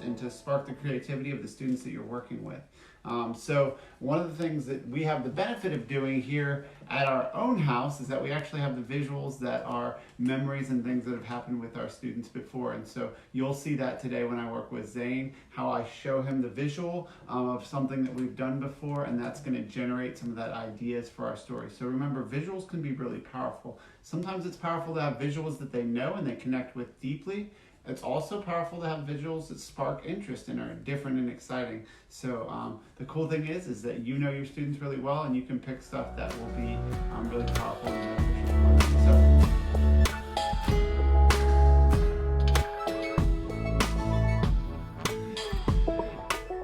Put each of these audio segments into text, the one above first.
and to spark the creativity of the students that you're working with. So one of the things that we have the benefit of doing here at our own house is that we actually have the visuals that are memories and things that have happened with our students before. And so you'll see that today when I work with Zane, how I show him the visual of something that we've done before, and that's going to generate some of that ideas for our story. So remember, visuals can be really powerful. Sometimes it's powerful to have visuals that they know and they connect with deeply. It's also powerful to have visuals that spark interest and are different and exciting. So the cool thing is that you know your students really well, and you can pick stuff that will be really powerful and beneficial.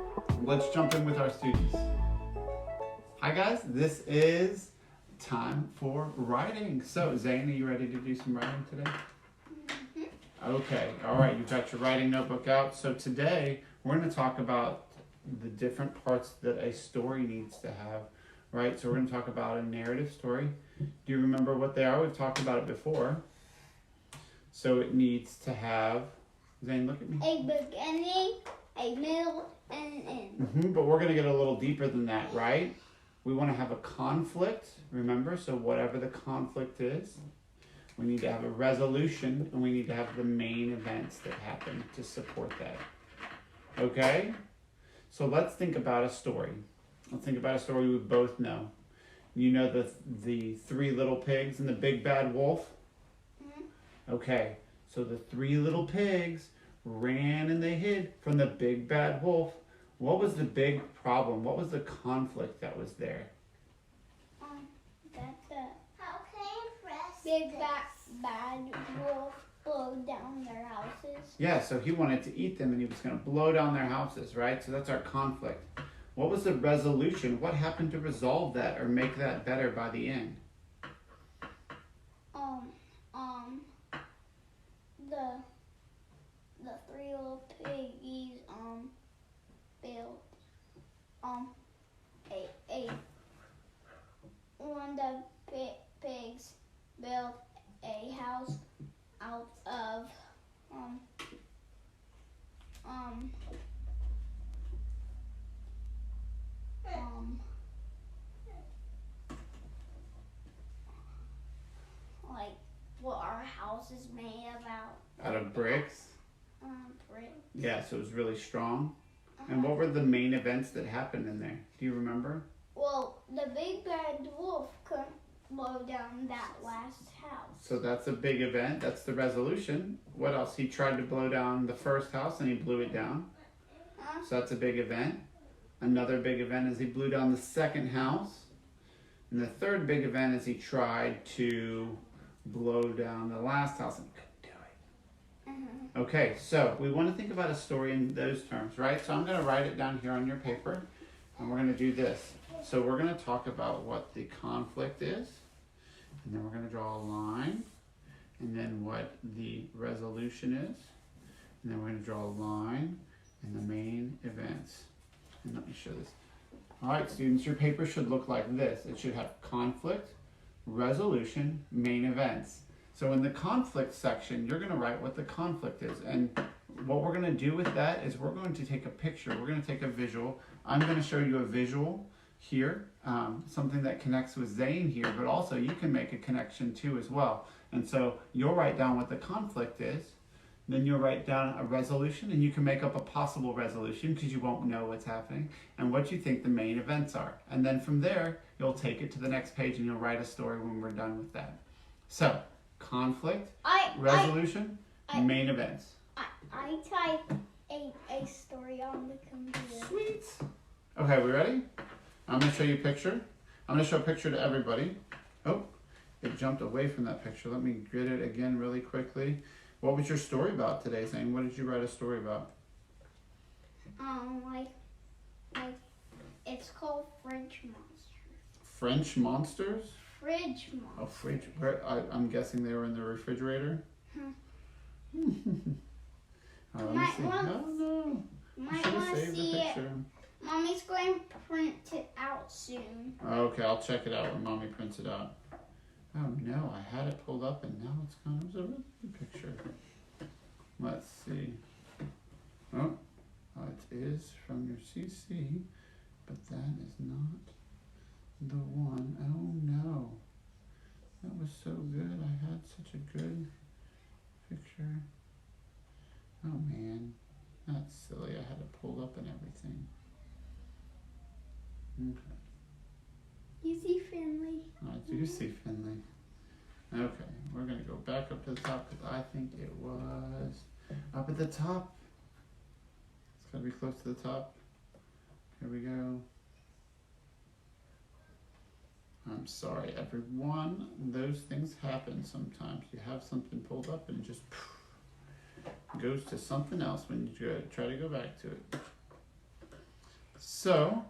So let's jump in with our students. Hi guys, this is time for writing. So Zane, are you ready to do some writing today? Okay, all right, you've got your writing notebook out. So today we're going to talk about the different parts that a story needs to have, right? So we're going to talk about a narrative story. Do you remember what they are? We've talked about it before. So it needs to have, Zane, look at me. A beginning, a middle, and an end. But we're going to get a little deeper than that, right? We want to have a conflict, remember? So whatever the conflict is. We need to have a resolution, and we need to have the main events that happen to support that. Okay? So let's think about a story. Let's think about a story we both know. You know the three little pigs and the big bad wolf? Mm-hmm. Okay, so the three little pigs ran and they hid from the big bad wolf. What was the big problem? What was the conflict that was there? Big bad wolf blow down their houses. Yeah, so he wanted to eat them and he was going to blow down their houses, right? So that's our conflict. What was the resolution? What happened to resolve that or make that better by the end? The three little piggies built one of the pigs built a house out of like what our house is made out of bricks. Bricks. Yeah, so it was really strong. And what were the main events that happened in there? Do you remember? Well, the big bad wolf couldn't blow down that last house. So that's a big event. That's the resolution. What else? He tried to blow down the first house and he blew it down. So that's a big event. Another big event is he blew down the second house. And the third big event is he tried to blow down the last house and couldn't do it. Mm-hmm. Okay, so we want to think about a story in those terms, right? So I'm going to write it down here on your paper. And we're going to do this. So we're going to talk about what the conflict is. And then we're going to draw a line. And then what the resolution is. And then we're going to draw a line and the main events. And let me show this. All right, students, your paper should look like this. It should have conflict, resolution, main events. So in the conflict section, you're going to write what the conflict is. And what we're going to do with that is we're going to take a picture. We're going to take a visual. I'm going to show you a visual here, something that connects with Zane here, but also you can make a connection too as well. And so you'll write down what the conflict is, then you'll write down a resolution, and you can make up a possible resolution because you won't know what's happening, and what you think the main events are. And then from there, you'll take it to the next page and you'll write a story when we're done with that. So, conflict, resolution, main events. I type a story on the computer. Sweet. Okay, we ready? I'm going to show you a picture. I'm going to show a picture to everybody. Oh, it jumped away from that picture. Let me get it again really quickly. What was your story about today, Zane? What did you write a story about? Like it's called French Monsters. French monsters? Fridge monsters. Oh, fridge. I'm guessing they were in the refrigerator? Let me see. No. Might want to see it. Mommy's going to print it out soon. Okay, I'll check it out when Mommy prints it out. Oh no, I had it pulled up and now it's gone. It was a really good picture. Let's see. Oh, is from your CC, but that is not the one. Oh no. That was so good. I had such a good picture. Oh man. That's silly. I had it pulled up and everything. Okay. You see Finley? I do see Finley. Okay, we're gonna go back up to the top because I think it was up at the top. It's gotta be close to the top. Here we go. I'm sorry, everyone. Those things happen sometimes. You have something pulled up and it just goes to something else when you try to go back to it. So,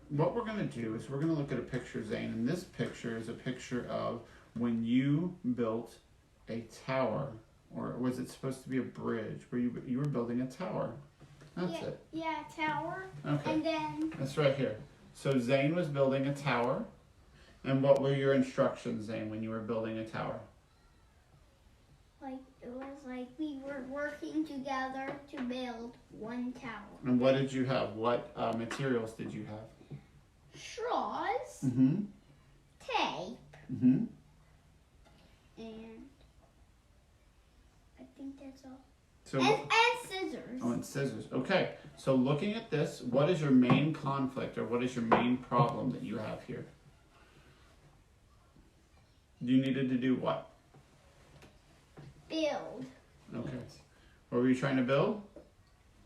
what we're going to do is we're going to look at a picture, Zane, and this picture is a picture of when you built a tower, or was it supposed to be a bridge, where you were building a tower. That's it. Yeah, tower. Okay. And then... That's right here. So Zane was building a tower, and what were your instructions, Zane, when you were building a tower? Like, it was like we were working together to build one tower. And what did you have? What materials did you have? Straws, Mm-hmm. tape, Mm-hmm. and I think that's all. So And scissors. oh, and scissors. Okay. So looking at this, what is your main conflict, or what is your main problem that you have here? You needed to do what? Build Okay. What were you trying to build?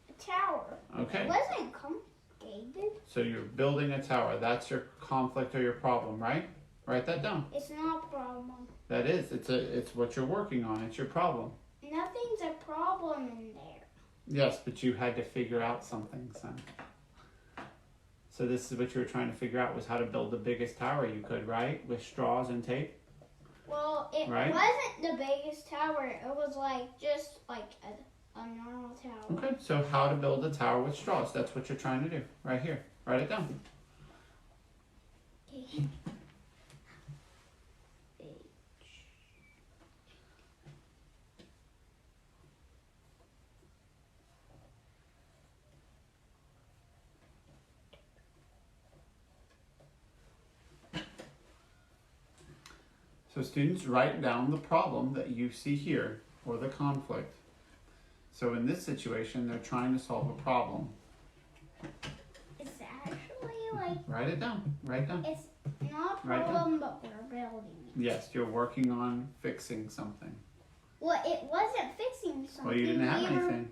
a tower. Okay. It wasn't complicated. So you're building a tower. That's your conflict or your problem, right? Write that down. It's not a problem. That is. It's what you're working on. It's your problem. Nothing's a problem in there. Yes, but you had to figure out something, son. So this is what you were trying to figure out, was how to build the biggest tower you could, right? With straws and tape? Well, it Right. wasn't the biggest tower. It was like just like a normal tower. Okay, so how to build a tower with straws. That's what you're trying to do, right here. Write it down. Okay. So students, write down the problem that you see here, or the conflict. So in this situation, they're trying to solve a problem. It's actually like Write it down. Write down. it's not a Right problem, but we're building it. Yes, you're working on fixing something. Well, it wasn't fixing something. Well, you didn't have anything.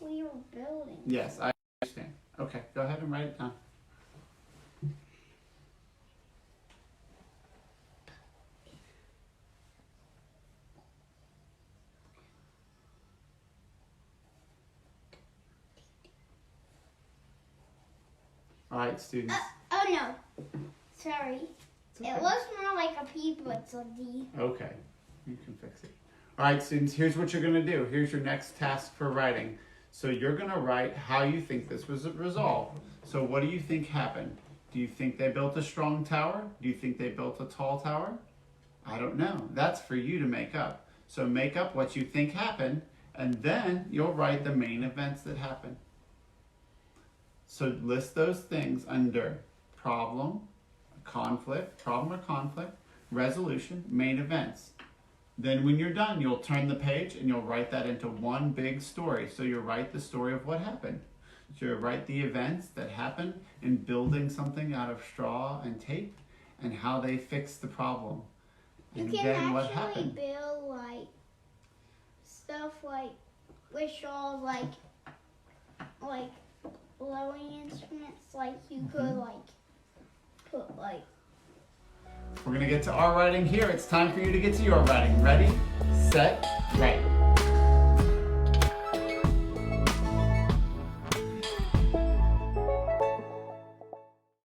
We were building. Yes, I understand. Okay, go ahead and write it down. All right, students. Oh no, sorry. It's okay. It was more like a P, but it's a D. Okay, you can fix it. All right, students, here's what you're going to do. Here's your next task for writing. So you're going to write how you think this was resolved. So what do you think happened? Do you think they built a strong tower? Do you think they built a tall tower? I don't know. That's for you to make up. So make up what you think happened, and then you'll write the main events that happened. So list those things under problem, conflict, resolution, main events. Then when you're done, you'll turn the page and you'll write that into one big story. So you'll write the story of what happened. So you'll write the events that happened in building something out of straw and tape and how they fixed the problem. You And can then what actually happened. build like stuff like with straws, like blowing instruments. Like you could like put like. We're going to get to our writing here. It's time for you to get to your writing. Ready, set, write.